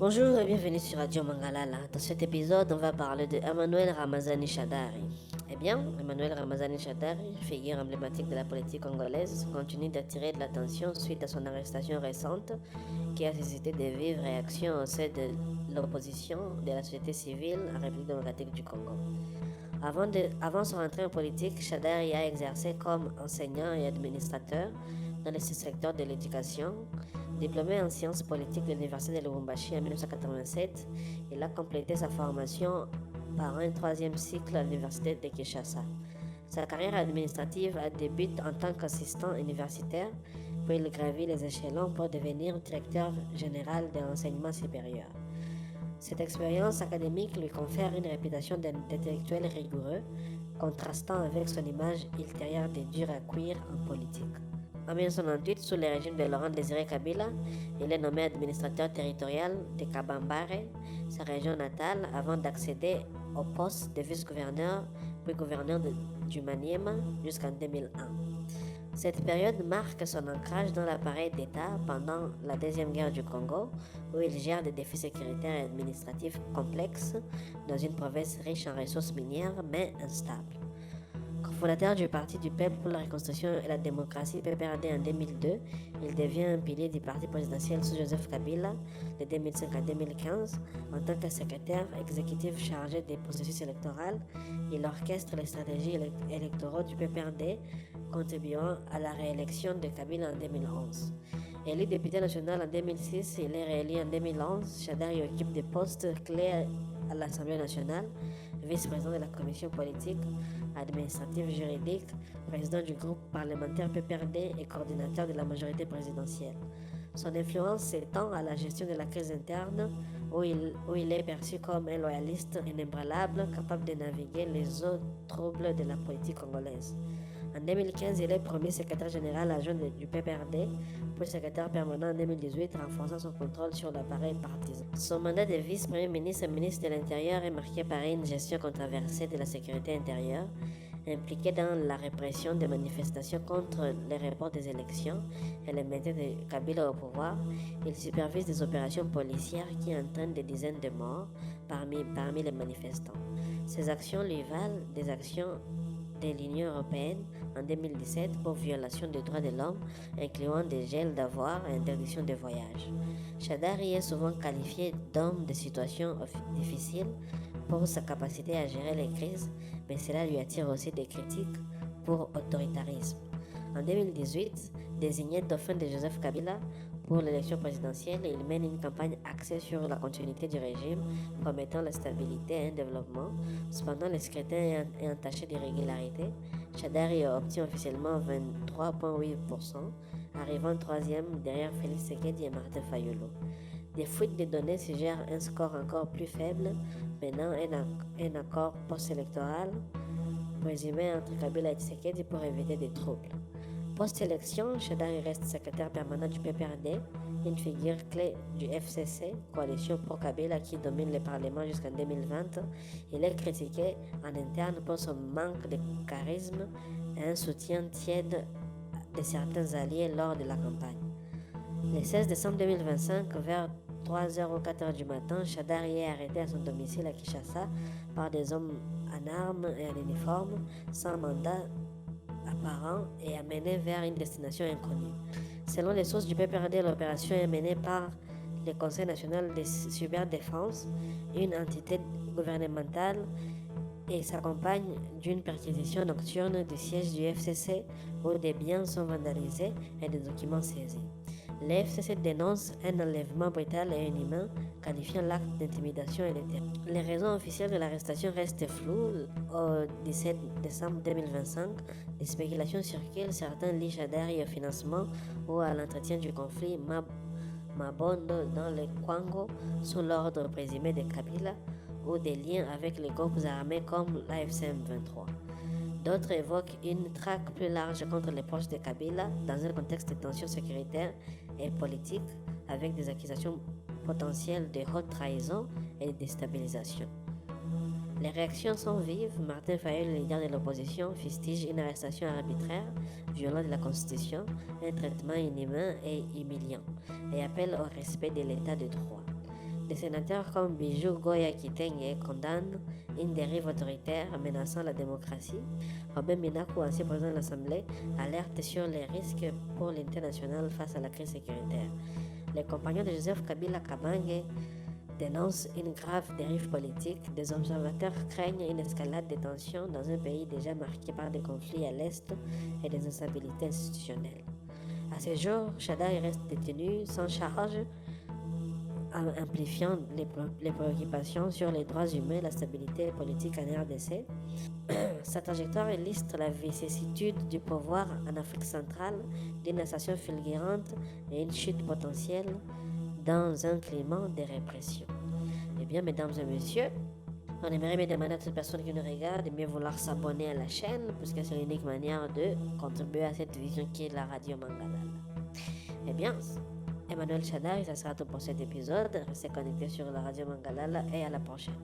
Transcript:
Bonjour et bienvenue sur Radio Mangalala. Dans cet épisode, on va parler de Emmanuel Ramazani Shadari. Eh bien, Emmanuel Ramazani Shadari, figure emblématique de la politique congolaise, continue d'attirer de l'attention suite à son arrestation récente qui a suscité de vives réactions au sein de l'opposition de la société civile en République démocratique du Congo. Avant son entrée en politique, Shadari a exercé comme enseignant et administrateur dans le secteur de l'éducation. Diplômé en sciences politiques de l'Université de Lubumbashi en 1987, il a complété sa formation par un troisième cycle à l'Université de Kinshasa. Sa carrière administrative débute en tant qu'assistant universitaire, puis il gravit les échelons pour devenir directeur général de l'enseignement supérieur. Cette expérience académique lui confère une réputation d'intellectuel rigoureux, contrastant avec son image ultérieure de dur à cuire en politique. En 1998, sous le régime de Laurent Désiré Kabila, il est nommé administrateur territorial de Kabambare, sa région natale, avant d'accéder au poste de vice-gouverneur puis gouverneur du Maniema jusqu'en 2001. Cette période marque son ancrage dans l'appareil d'État pendant la Deuxième Guerre du Congo, où il gère des défis sécuritaires et administratifs complexes dans une province riche en ressources minières mais instable. Cofondateur du Parti du Peuple pour la Reconstruction et la Démocratie PPRD en 2002, il devient un pilier du parti présidentiel sous Joseph Kabila de 2005 à 2015. En tant que secrétaire exécutif chargé des processus électoraux, il orchestre les stratégies électoraux du PPRD, contribuant à la réélection de Kabila en 2011. Élu député national en 2006, il est réélu en 2011. Shadari occupe des postes clés à l'Assemblée nationale, vice-président de la commission politique, administrative juridique, président du groupe parlementaire PPRD et coordinateur de la majorité présidentielle. Son influence s'étend à la gestion de la crise interne, où il est perçu comme un loyaliste inébranlable, capable de naviguer les eaux troubles de la politique congolaise. En 2015, il est premier secrétaire général adjoint du PPRD, puis secrétaire permanent en 2018, renforçant son contrôle sur l'appareil partisan. Son mandat de vice-premier ministre et ministre de l'Intérieur est marqué par une gestion controversée de la sécurité intérieure, impliqué dans la répression des manifestations contre les reports des élections et le maintien de Kabila au pouvoir. Il supervise des opérations policières qui entraînent des dizaines de morts parmi les manifestants. Ces actions lui valent des actions de l'Union européenne en 2017 pour violation des droits de l'homme, incluant des gels d'avoirs et interdiction de voyage. Shadari est souvent qualifié d'homme de situations difficiles pour sa capacité à gérer les crises, mais cela lui attire aussi des critiques pour autoritarisme. En 2018, désigné dauphin de Joseph Kabila pour l'élection présidentielle, il mène une campagne axée sur la continuité du régime, promettant la stabilité et un développement. Cependant, le scrutin est entaché d'irrégularités. Shadari obtient officiellement 23,8%, arrivant troisième derrière Félix Tshisekedi et Martin Fayulu. Des fuites de données suggèrent un score encore plus faible, menant un accord post-électoral présumé entre Kabila et Tshisekedi pour éviter des troubles. Post-élection, Shadari reste secrétaire permanent du PPRD, une figure clé du FCC, coalition pro-Kabila qui domine le Parlement jusqu'en 2020. Il est critiqué en interne pour son manque de charisme et un soutien tiède de certains alliés lors de la campagne. Le 16 décembre 2025, vers 3h ou 4h du matin, Shadari est arrêté à son domicile à Kinshasa par des hommes en armes et en uniforme, sans mandat apparent et amené vers une destination inconnue. Selon les sources du PPRD, l'opération est menée par le Conseil national de cyberdéfense, une entité gouvernementale, et s'accompagne d'une perquisition nocturne du siège du FCC où des biens sont vandalisés et des documents saisis. Le FCC dénonce un enlèvement brutal et inhumain, qualifiant l'acte d'intimidation et de terreur. Les raisons officielles de l'arrestation restent floues. Au 17 décembre 2025, les spéculations circulent. Certains lient Shadari au financement ou à l'entretien du conflit Mabondo dans le Kwango sous l'ordre présumé de Kabila ou des liens avec les groupes armés comme l'AFC M23. D'autres évoquent une traque plus large contre les proches de Kabila dans un contexte de tension sécuritaire et politique avec des accusations potentielles de haute trahison et de déstabilisation. Les réactions sont vives. Martin Fayulu, le leader de l'opposition, fustige une arrestation arbitraire, violente de la Constitution, un traitement inhumain et humiliant, et appelle au respect de l'état de droit. Des sénateurs comme Bijou Goya Kitenge condamnent une dérive autoritaire menaçant la démocratie. Robin Minaku, ancien président de l'Assemblée, alerte sur les risques pour l'unité nationale face à la crise sécuritaire. Les compagnons de Joseph Kabila Kabange dénoncent une grave dérive politique. Des observateurs craignent une escalade des tensions dans un pays déjà marqué par des conflits à l'Est et des instabilités institutionnelles. À ce jour, Chadari reste détenu sans charge, amplifiant les préoccupations sur les droits humains et la stabilité politique en RDC. Sa trajectoire illustre la vicissitude du pouvoir en Afrique centrale, d'une ascension fulgurante et une chute potentielle dans un climat de répression. Eh bien, mesdames et messieurs, on aimerait bien demander à toute personne qui nous regarde de mieux vouloir s'abonner à la chaîne, puisque c'est l'unique manière de contribuer à cette vision qui est la radio Mangalala. Eh bien, Emmanuel Chadari, ça sera tout pour cet épisode. Restez connectés sur la radio Mangalala et à la prochaine.